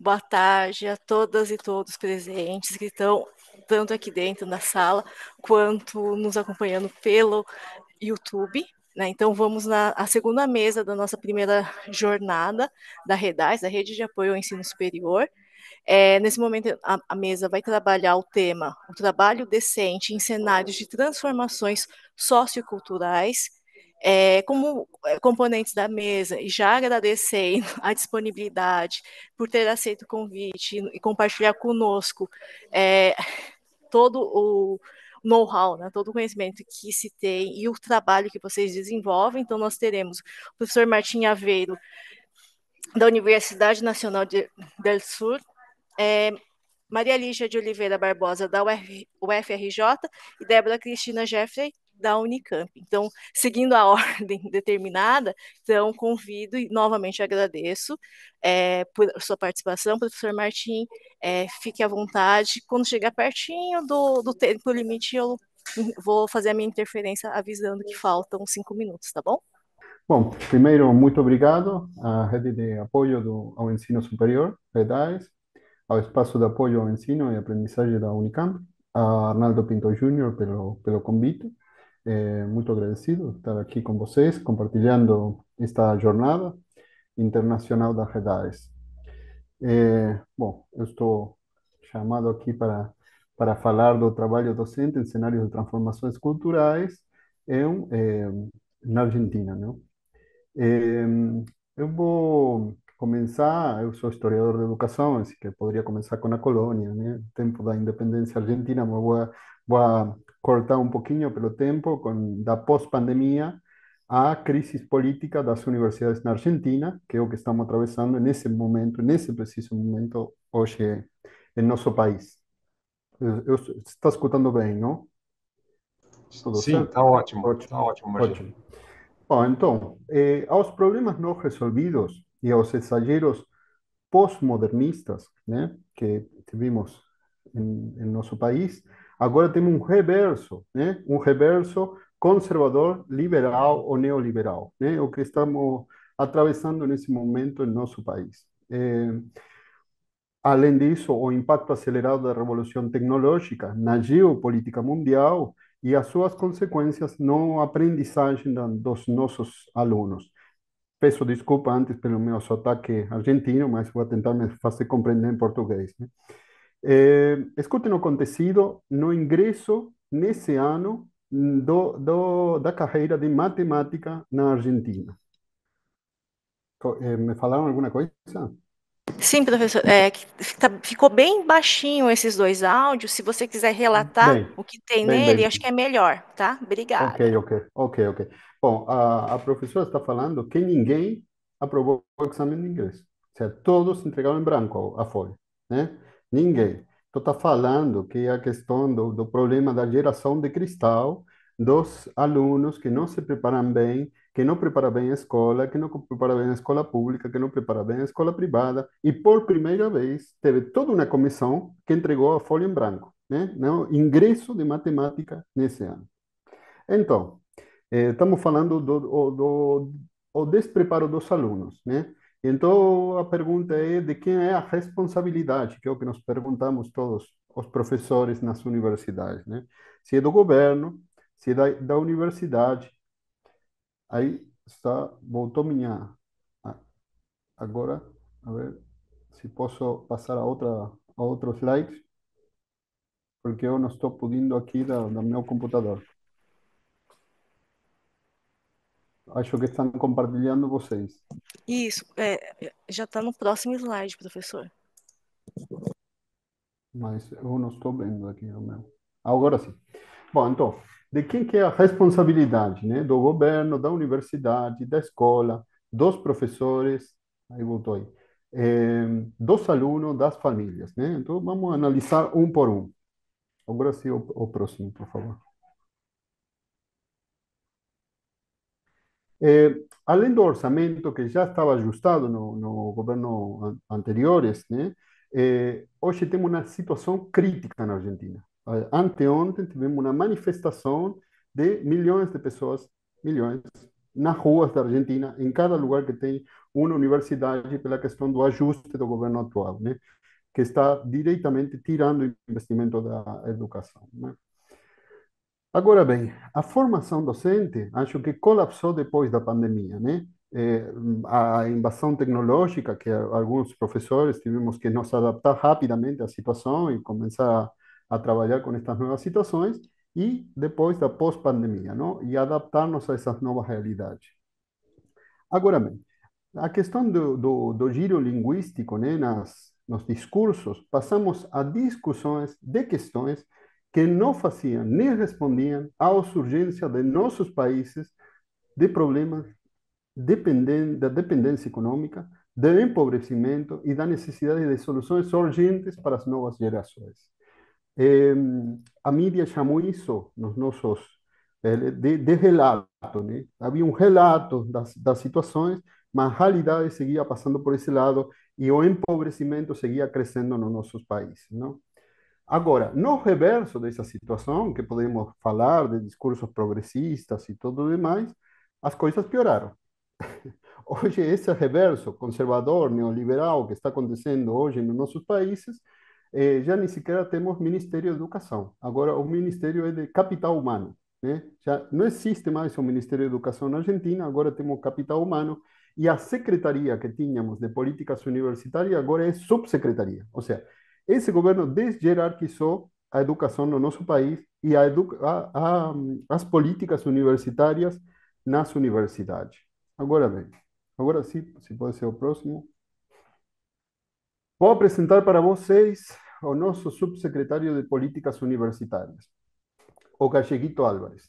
Boa tarde a todas e todos presentes que estão tanto aqui dentro da sala quanto nos acompanhando pelo YouTube. Né? Então, vamos na a segunda mesa da nossa primeira jornada da REDAIS, da Rede de Apoio ao Ensino Superior. Nesse momento, a mesa vai trabalhar o tema o trabalho decente em cenários de transformações socioculturais. Como componentes da mesa, e já agradecendo a disponibilidade por ter aceito o convite e compartilhar conosco todo o know-how, né, todo o conhecimento que se tem e o trabalho que vocês desenvolvem. Então, nós teremos o professor Martim Aveiro, da Universidade Nacional del Sur, Maria Lígia de Oliveira Barbosa, da UFRJ, e Débora Cristina Jeffrey, da Unicamp. Então, seguindo a ordem determinada, então convido e novamente agradeço por sua participação, professor Martim, fique à vontade. Quando chegar pertinho do tempo limite, eu vou fazer a minha interferência avisando que faltam 5 minutos, tá bom? Bom, primeiro, muito obrigado à Rede de Apoio ao Ensino Superior, REDAES, ao Espaço de Apoio ao Ensino e Aprendizagem da Unicamp, a Arnaldo Pinto Júnior pelo convite. Muito agradecido de estar aqui com vocês, compartilhando esta jornada internacional da REDAES. Bom, eu estou chamado aqui para falar do trabalho docente em cenários de transformações culturais na Argentina, não? Eh, eu vou começar, eu sou historiador de educação, assim que poderia começar com a colônia, né? Tempo da independência argentina, mas vou cortar um pouquinho pelo tempo, da pós-pandemia, a crise política das universidades na Argentina, que é o que estamos atravessando nesse momento, nesse preciso momento, hoje, em nosso país. Você está escutando bem, não? Tudo Sim, certo? tá Ótimo, ótimo, Martim. ótimo. Bom, então, aos problemas não resolvidos e aos exageros pós-modernistas, né, que tivemos em nosso país, agora temos um reverso, né, um reverso conservador, liberal ou neoliberal, né, o que estamos atravessando nesse momento em nosso país. Além disso, o impacto acelerado da revolução tecnológica na geopolítica mundial e as suas consequências na aprendizagem dos nossos alunos. Peço desculpa antes pelo meu sotaque argentino, mas vou tentar me fazer compreender em português, né? Escute o acontecido no ingresso nesse ano da carreira de matemática na Argentina. Me falaram alguma coisa? Sim, professor, ficou bem baixinho esses dois áudios. Se você quiser relatar Bem, o que tem bem, nele, bem. acho que é melhor, tá? Ok, Obrigada. ok, ok, ok. Bom, a professora está falando que ninguém aprovou o exame de inglês. Ou seja, todos entregaram em branco a folha, né? Ninguém. Então, está falando que a questão do problema da geração de cristal dos alunos que não se preparam bem, que não preparam bem a escola, que não preparam bem a escola pública, que não preparam bem a escola privada, e por primeira vez teve toda uma comissão que entregou a folha em branco, né? Não, ingresso de matemática nesse ano. Então, estamos falando o despreparo dos alunos, né? Então, a pergunta é de quem é a responsabilidade, que é o que nos perguntamos todos os professores nas universidades, né? Se é do governo, se é da universidade. Aí está, voltou minha. a- Agora, a ver se posso passar a outro slide, porque eu não estou podendo aqui do meu computador. Acho que estão compartilhando vocês. Isso, já está no próximo slide, professor. Mas eu não estou vendo aqui o meu. Agora sim. Bom, então, de quem que é a responsabilidade, né? Do governo, da universidade, da escola, dos professores, aí voltou aí, dos alunos, das famílias, né? Então, vamos analisar um por um. Agora sim, o próximo, por favor. Além do orçamento que já estava ajustado no governo anteriores, né? Hoje temos uma situação crítica na Argentina. Anteontem tivemos uma manifestação de milhões de pessoas, milhões, nas ruas da Argentina, em cada lugar que tem uma universidade pela questão do ajuste do governo atual, né? Que está diretamente tirando o investimento da educação, né? Agora bem, a formação docente acho que colapsou depois da pandemia, né? A invasão tecnológica, que alguns professores tivemos que nos adaptar rapidamente à situação e começar a trabalhar com estas novas situações, e depois da pós-pandemia, não? E adaptar-nos a essas novas realidades. Agora bem, a questão do giro linguístico, né, nos discursos, passamos a discussões de questões que não faziam nem respondiam à urgência de nossos países de problemas da dependência econômica, do empobrecimento e da necessidade de soluções urgentes para as novas gerações. Eh, a mídia chamou isso nos nossos de relato, né? Havia um relato das situações, mas a realidade seguia passando por esse lado e o empobrecimento seguia crescendo nos nossos países, não? Agora, no reverso dessa situação, que podemos falar de discursos progressistas e tudo demais, as coisas pioraram. Hoje, esse reverso conservador, neoliberal que está acontecendo hoje nos nossos países, já nem sequer temos Ministério da Educação. Agora, o Ministério é de Capital Humano, né? Já não existe mais o Ministério da Educação na Argentina, agora temos Capital Humano, e a secretaria que tínhamos de políticas universitárias agora é subsecretaria. Ou seja, esse governo desjerarquizou a educação no nosso país e as políticas universitárias nas universidades. Agora bem, agora sim, se pode ser o próximo. Vou apresentar para vocês o nosso subsecretário de Políticas Universitárias, o Galleguito Álvares.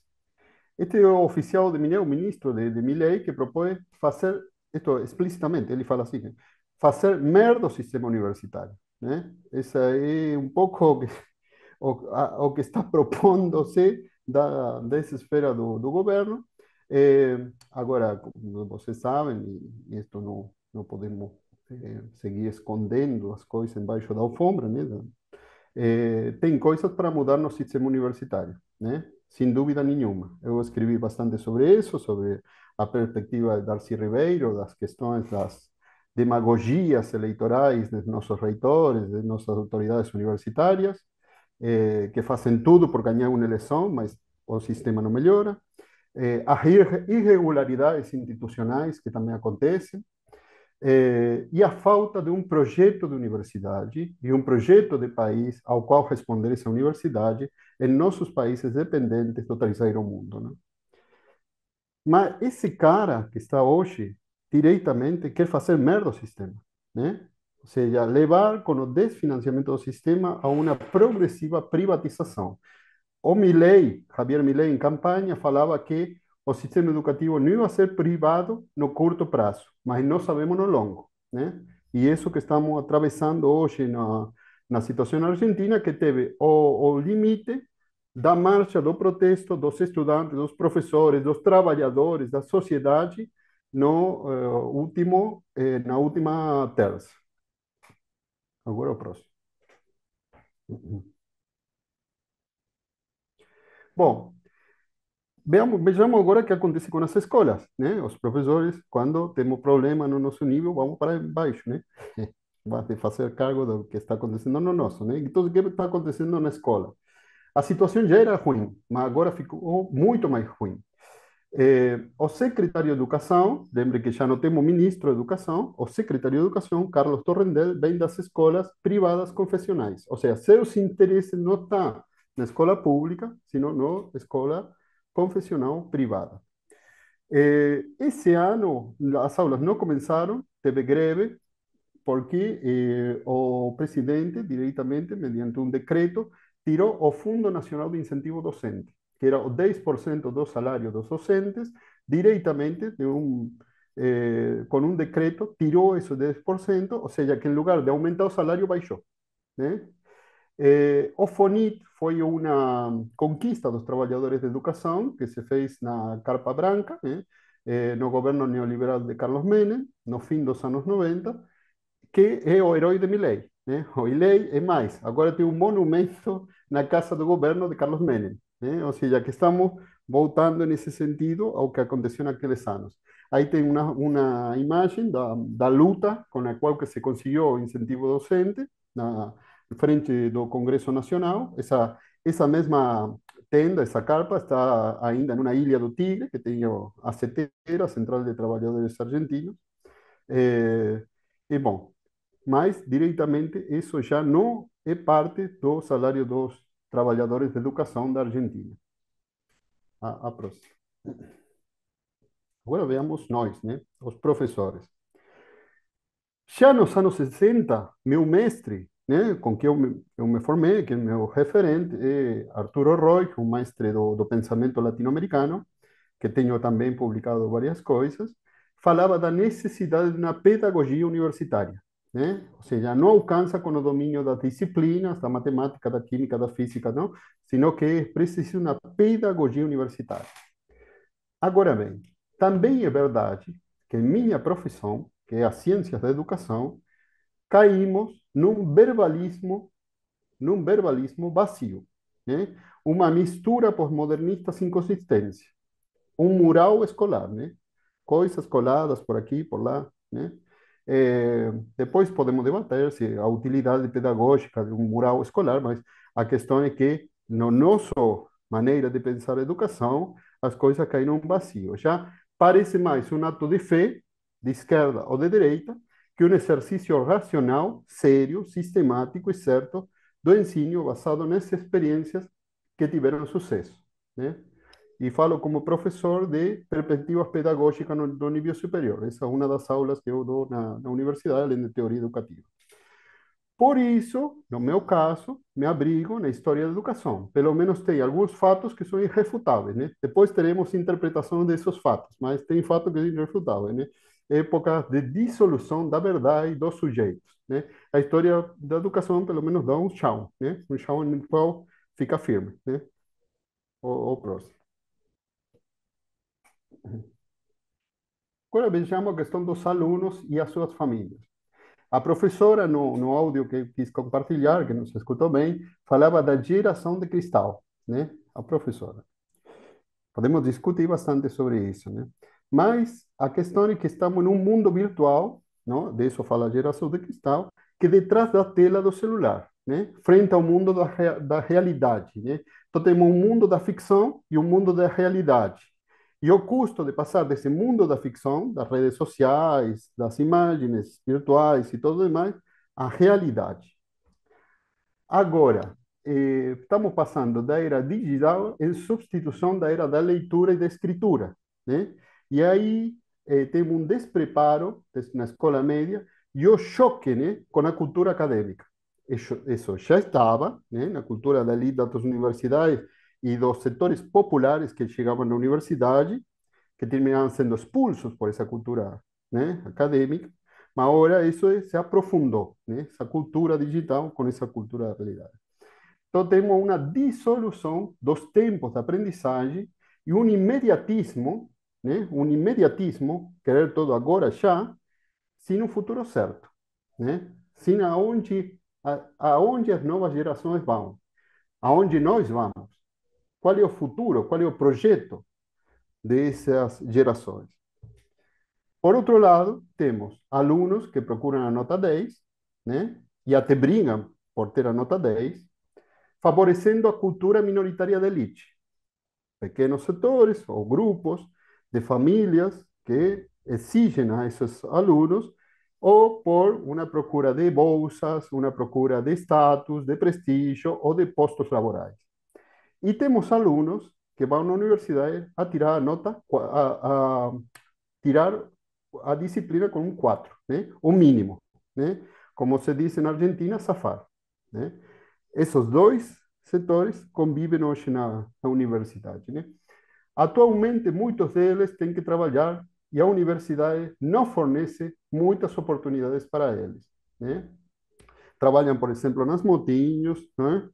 Este é o oficial de Milei, o ministro de Milei, que propõe fazer, isto explicitamente, ele fala assim, né? Fazer merda o sistema universitário, né? Essa é um pouco o que está propondo-se dessa esfera do governo. Agora, como vocês sabem, e isto não podemos seguir escondendo as coisas embaixo da alfombra, né? Tem coisas para mudar no sistema universitário, né? Sem dúvida nenhuma. Eu escrevi bastante sobre isso, sobre a perspectiva de Darcy Ribeiro, das questões das demagogias eleitorais dos nossos reitores, das nossas autoridades universitárias, que fazem tudo por ganhar uma eleição, mas o sistema não melhora. As irregularidades institucionais que também acontecem, e a falta de um projeto de universidade e um projeto de país ao qual responder essa universidade em nossos países dependentes do terceiro mundo, né? Mas esse cara que está hoje, diretamente, quer fazer merda o sistema, né? Ou seja, levar com o desfinanciamento do sistema a uma progressiva privatização. O Milei, Javier Milei, em campanha, falava que o sistema educativo não ia ser privado no curto prazo, mas nós sabemos no longo, né? E isso que estamos atravessando hoje na situação na Argentina, que teve o limite da marcha, do protesto dos estudantes, dos professores, dos trabalhadores, da sociedade, no na última terça. Agora é o próximo. Bom, vejamos agora o que acontece com as escolas, né? Os professores, quando temos problema no nosso nível, vamos para baixo, né? Vai fazer cargo do que está acontecendo no nosso, né? Então, o que está acontecendo na escola? A situação já era ruim, mas agora ficou muito mais ruim. O secretário de Educação, lembre que já não temos ministro de Educação, o secretário de Educação, Carlos Torrendel, vem das escolas privadas confessionais. Ou seja, seus interesses não estão na escola pública, sino na escola confessional privada. Esse ano, as aulas não começaram, teve greve, porque o presidente, diretamente, mediante um decreto, tirou o Fundo Nacional de Incentivo Docente, que era o 10% do salário dos docentes, diretamente, com um decreto, tirou esse 10%, ou seja, que em lugar de aumentar o salário, baixou, né? O FONIT foi uma conquista dos trabalhadores de educação que se fez na Carpa Branca, né? No governo neoliberal de Carlos Menem, no fim dos anos 90, que é o herói de Milei, né? O Milei é mais, agora tem um monumento na casa do governo de Carlos Menem, né? Ou seja, que estamos voltando nesse sentido ao que aconteceu naqueles anos. Aí tem uma imagem da luta com a qual que se conseguiu o incentivo docente na frente do Congresso Nacional. Essa mesma tenda, essa carpa, está ainda numa ilha do Tigre, que tem a CETERA, Central de Trabalhadores Argentinos. Eh, e, bom, mas diretamente isso já não é parte do salário dos trabalhadores de educação da Argentina. A próxima. Agora veamos nós, né? Os professores. Já nos anos 60, meu mestre, né, com quem eu me formei, que é meu referente, é Arturo Roy, um mestre do pensamento latino-americano, que tenho também publicado várias coisas, falava da necessidade de uma pedagogia universitária, né? Ou seja, não alcança com o domínio das disciplinas, da matemática, da química, da física, não, sino que é preciso uma pedagogia universitária. Agora bem, também é verdade que em minha profissão, que é a ciência da educação, caímos num verbalismo vazio, né? Uma mistura pós-modernista sem consistência, um mural escolar, né? Coisas coladas por aqui, por lá, né? Depois podemos debater se a utilidade pedagógica de um mural escolar, mas a questão é que, no nosso maneira de pensar a educação, as coisas caíram vazio. Já parece mais um ato de fé, de esquerda ou de direita, que um exercício racional, sério, sistemático e certo do ensino basado nessas experiências que tiveram sucesso, né? E falo como professor de perspectivas pedagógicas no nível superior. Essa é uma das aulas que eu dou na universidade, além de teoria educativa. Por isso, no meu caso, me abrigo na história da educação. Pelo menos tem alguns fatos que são irrefutáveis, né? Depois teremos interpretação desses fatos, mas tem fatos que são irrefutáveis, né? Época de dissolução da verdade dos sujeitos, né? A história da educação, pelo menos, dá um chão, né? Um chão no qual fica firme, né? O próximo. Agora vejamos a questão dos alunos e as suas famílias. A professora, no áudio que quis compartilhar, que nos escutou bem, falava da geração de cristal, né? A professora. Podemos discutir bastante sobre isso, né? Mas a questão é que estamos num mundo virtual, não? De isso fala a geração de cristal, que detrás da tela do celular, né? Frente ao mundo da realidade, né? Então temos um mundo da ficção e um mundo da realidade. E o custo de passar desse mundo da ficção, das redes sociais, das imagens virtuais e tudo demais, à realidade. Agora, estamos passando da era digital em substituição da era da leitura e da escritura, né? E aí temos um despreparo na escola média e o choque, né, com a cultura acadêmica. Isso já estava, né, na cultura da elite das universidades e dos setores populares que chegavam na universidade, que terminavam sendo expulsos por essa cultura, né, acadêmica, mas agora isso se aprofundou, né, essa cultura digital com essa cultura da realidade. Então temos uma dissolução dos tempos de aprendizagem e um imediatismo, né, um imediatismo, querer tudo agora já, sem um futuro certo, né, sem aonde as novas gerações vão, aonde nós vamos, qual é o futuro, qual é o projeto dessas gerações. Por outro lado, temos alunos que procuram a nota 10, né? E até brigam por ter a nota 10, favorecendo a cultura minoritária da elite. Pequenos setores ou grupos de famílias que exigem a esses alunos ou por uma procura de bolsas, uma procura de status, de prestígio ou de postos laborais. E temos alunos que vão na universidade a tirar a nota, a tirar a disciplina com um 4, né? O mínimo, né? Como se diz na Argentina, safar, né? Esses dois setores convivem hoje na universidade, né? Atualmente, muitos deles têm que trabalhar e a universidade não fornece muitas oportunidades para eles, né? Trabalham, por exemplo, nas motinhos, né?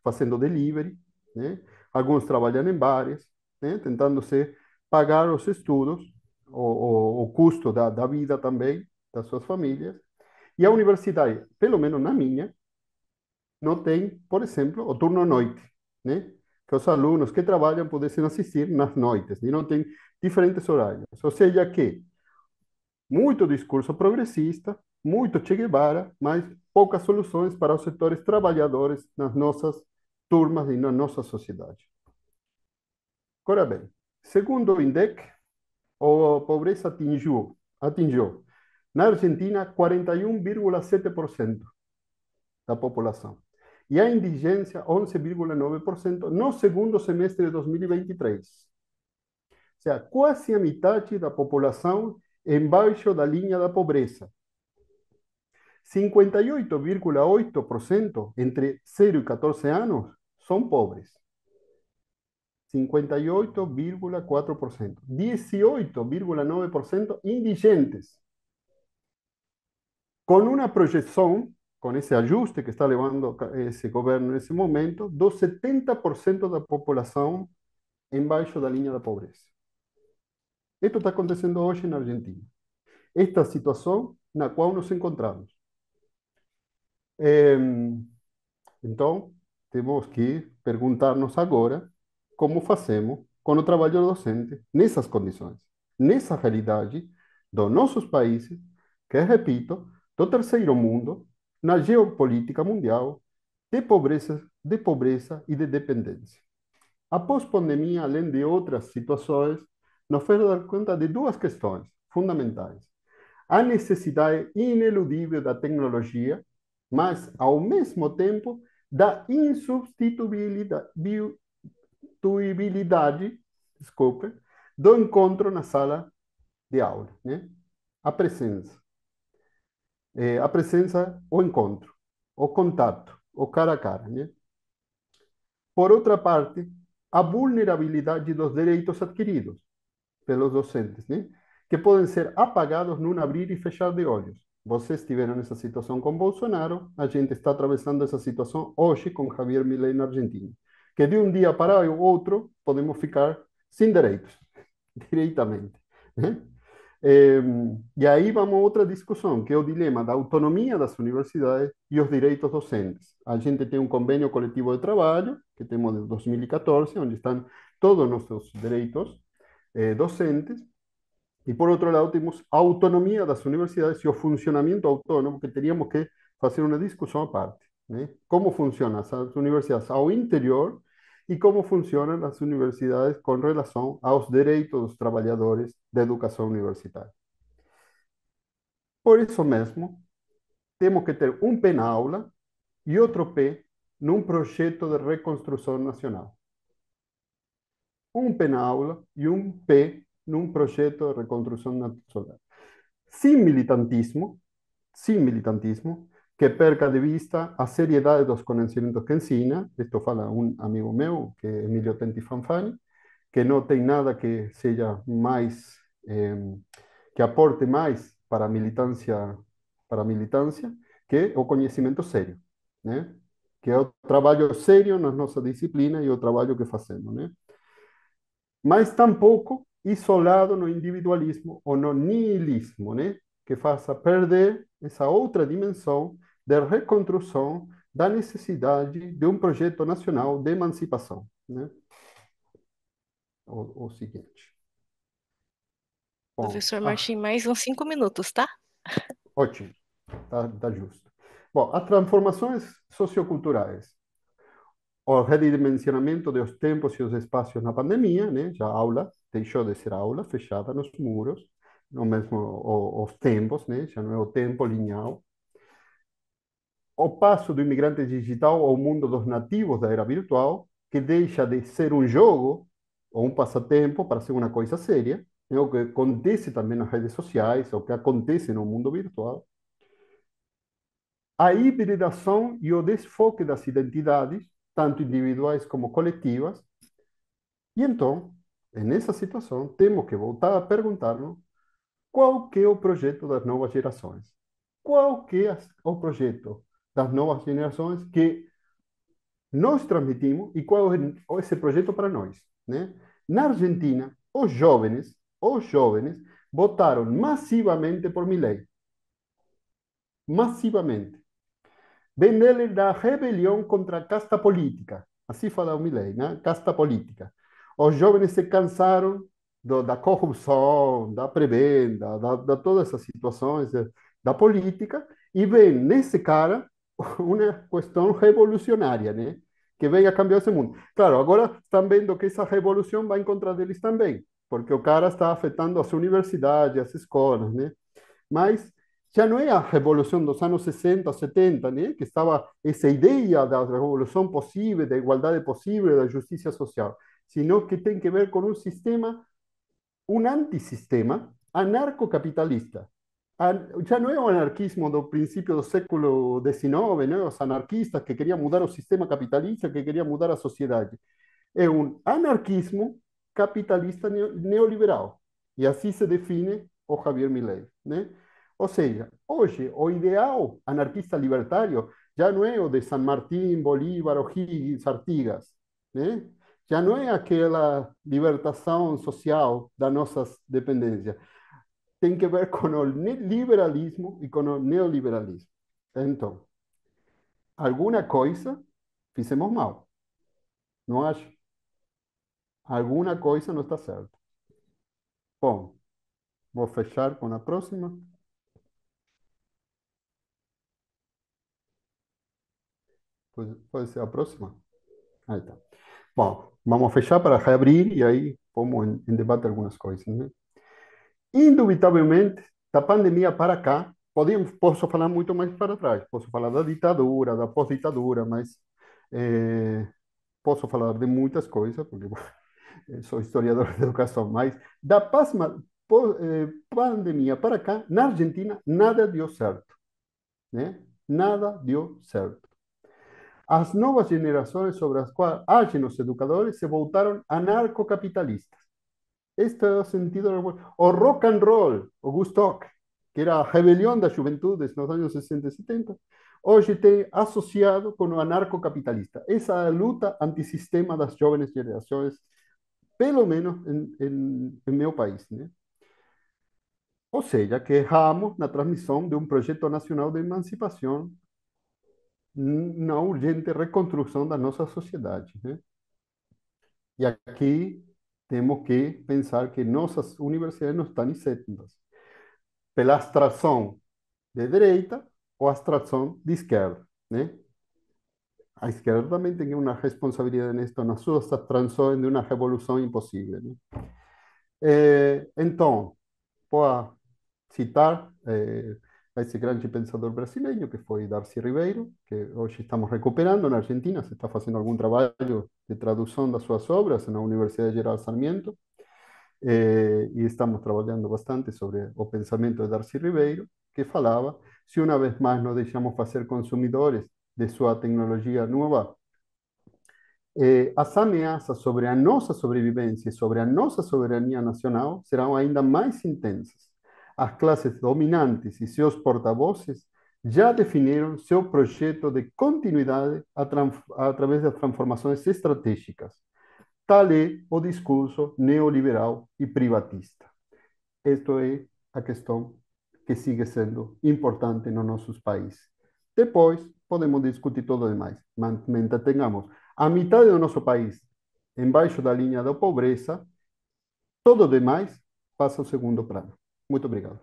Fazendo delivery, né? Alguns trabalham em bares, né? Tentando se pagar os estudos, o custo da vida também das suas famílias. E a universidade, pelo menos na minha, não tem, por exemplo, o turno à noite, né? que os alunos que trabalham pudessem assistir nas noites, e não tem diferentes horários. Ou seja, que muito discurso progressista, muito Che Guevara, mas poucas soluções para os setores trabalhadores nas nossas turmas e na nossa sociedade. Agora bem, segundo o INDEC, a pobreza atingiu na Argentina 41,7% da população e a indigência 11,9% no segundo semestre de 2023. Ou seja, quase a metade da população embaixo da linha da pobreza. 58,8% entre 0 e 14 anos são pobres. 58,4%. 18,9% indigentes. Com uma projeção, com esse ajuste que está levando esse governo nesse momento, dos 70% da população embaixo da linha da pobreza. Isto está acontecendo hoje na Argentina. Esta situação na qual nos encontramos. Então, temos que perguntar-nos agora como fazemos com o trabalho docente nessas condições, nessa realidade dos nossos países, que, repito, do terceiro mundo, na geopolítica mundial, de pobreza e de dependência. A pós-pandemia, além de outras situações, nos fez dar conta de duas questões fundamentais. A necessidade ineludível da tecnologia, mas, ao mesmo tempo, da insubstituibilidade, desculpe, do encontro na sala de aula, né? A presença. A presença, o encontro, o contato, o cara a cara, né? Por outra parte, a vulnerabilidade dos direitos adquiridos pelos docentes, né? Que podem ser apagados num abrir e fechar de olhos. Vocês tiveram essa situação com Bolsonaro, a gente está atravessando essa situação hoje com Javier Milei na Argentina. Que de um dia para o outro podemos ficar sem direitos, diretamente, né? E aí vamos a outra discussão, que é o dilema da autonomia das universidades e os direitos docentes. A gente tem um convênio coletivo de trabalho, que temos de 2014, onde estão todos os nossos direitos docentes, e por outro lado temos a autonomia das universidades e o funcionamento autônomo, que teríamos que fazer uma discussão à parte, né? Como funcionam as universidades ao interior e como funcionam as universidades com relação aos direitos dos trabalhadores da educação universitária. Por isso mesmo, temos que ter um pé na aula e outro pé num projeto de reconstrução nacional. Um pé na aula e um pé num projeto de reconstrução nacional. Sem militantismo, que perca de vista a seriedade dos conhecimentos que ensina. Isto fala um amigo meu, que é Emílio Tenti Fanfani, que não tem nada que seja mais, que aporte mais para a militância, que o conhecimento sério, né? Que é o trabalho sério na nossa disciplina e o trabalho que fazemos, né? Mas tampouco isolado no individualismo ou no niilismo, né? Que faça perder essa outra dimensão de reconstrução da necessidade de um projeto nacional de emancipação, né? O seguinte. Bom, Professor Martim, mais uns 5 minutos, tá? ótimo, tá justo. Bom, as transformações socioculturais, o redimensionamento dos tempos e os espaços na pandemia, né? Já a aula deixou de ser aula fechada nos muros, no mesmo os tempos, né? Já não é o tempo linear. O passo do imigrante digital ao mundo dos nativos da era virtual, que deixa de ser um jogo ou um passatempo para ser uma coisa séria, né? O que acontece também nas redes sociais, o que acontece no mundo virtual. A hibridação e o desfoque das identidades, tanto individuais como coletivas. E então, nessa situação, temos que voltar a perguntar-nos qual que é o projeto das novas gerações. Qual que é o projeto das novas gerações que nós transmitimos e qual é esse projeto para nós, né? Na Argentina, os jovens votaram massivamente por Milei. Massivamente. Vem dele da rebelião contra a casta política, Assim fala o Milei, né? Casta política. Os jovens se cansaram da corrupção, da prebenda, todas essas situações da política e veem nesse cara uma questão revolucionária, né? Que venha cambiar esse mundo. Claro, agora estão vendo que essa revolução vai em contra deles também, porque o cara está afetando as universidades, as escolas, né? Mas já não é a revolução dos anos 60, 70, né? Que estava essa ideia da revolução possível, da igualdade possível, da justiça social, sino que tem que ver com um sistema, um antissistema anarcocapitalista. Já não é o anarquismo do princípio do século XIX, né? Os anarquistas que queriam mudar o sistema capitalista, que queriam mudar a sociedade. É um anarquismo capitalista neoliberal. E assim se define o Javier Milei, né? Ou seja, hoje o ideal anarquista libertário já não é o de San Martín, Bolívar, O'Higgins, Artigas, né? Já não é aquela libertação social das nossas dependências. Tem que ver com o liberalismo e com o neoliberalismo. Então, alguma coisa fizemos mal, não acho? Alguma coisa não está certa. Bom, vou fechar com a próxima. Pode ser a próxima? Aí tá. Bom, vamos fechar para reabrir e aí vamos em debate algumas coisas, né? Indubitavelmente, da pandemia para cá, posso falar muito mais para trás. Posso falar da ditadura, da pós-ditadura, mas posso falar de muitas coisas, porque sou historiador de educação, mas da pandemia para cá, na Argentina, nada deu certo, né? Nada deu certo. As novas gerações sobre as quais agem os educadores se voltaram anarcocapitalistas. Este é o sentido. O rock and roll, o Woodstock, que era a rebelião das juventudes nos anos 60 e 70, hoje tem associado com o anarcocapitalista. Essa é a luta antissistema das jovens gerações, pelo menos em meu país, né? Ou seja, que erramos na transmissão de um projeto nacional de emancipação na urgente reconstrução da nossa sociedade, né? E aqui temos que pensar que nossas universidades não estão isentas pela abstração de direita ou abstração de esquerda, né? A esquerda também tem uma responsabilidade nisso, nas suas abstrações de uma revolução impossível, né? Então, vou citar a esse grande pensador brasileiro, que foi Darcy Ribeiro, que hoje estamos recuperando na Argentina, se está fazendo algum trabalho de tradução das suas obras na Universidade Geral Sarmiento, e estamos trabalhando bastante sobre o pensamento de Darcy Ribeiro, que falava: se uma vez mais nos deixamos fazer consumidores de sua tecnologia nova, as ameaças sobre a nossa sobrevivência e sobre a nossa soberania nacional serão ainda mais intensas. As classes dominantes e seus porta-vozes já definiram seu projeto de continuidade através das transformações estratégicas. Tal é o discurso neoliberal e privatista. Esta é a questão que sigue sendo importante nos nossos países. Depois, podemos discutir todo o demais. Mientras tengamos a metade do nosso país embaixo da linha da pobreza, todo o demais passa ao segundo plano. Muito obrigado.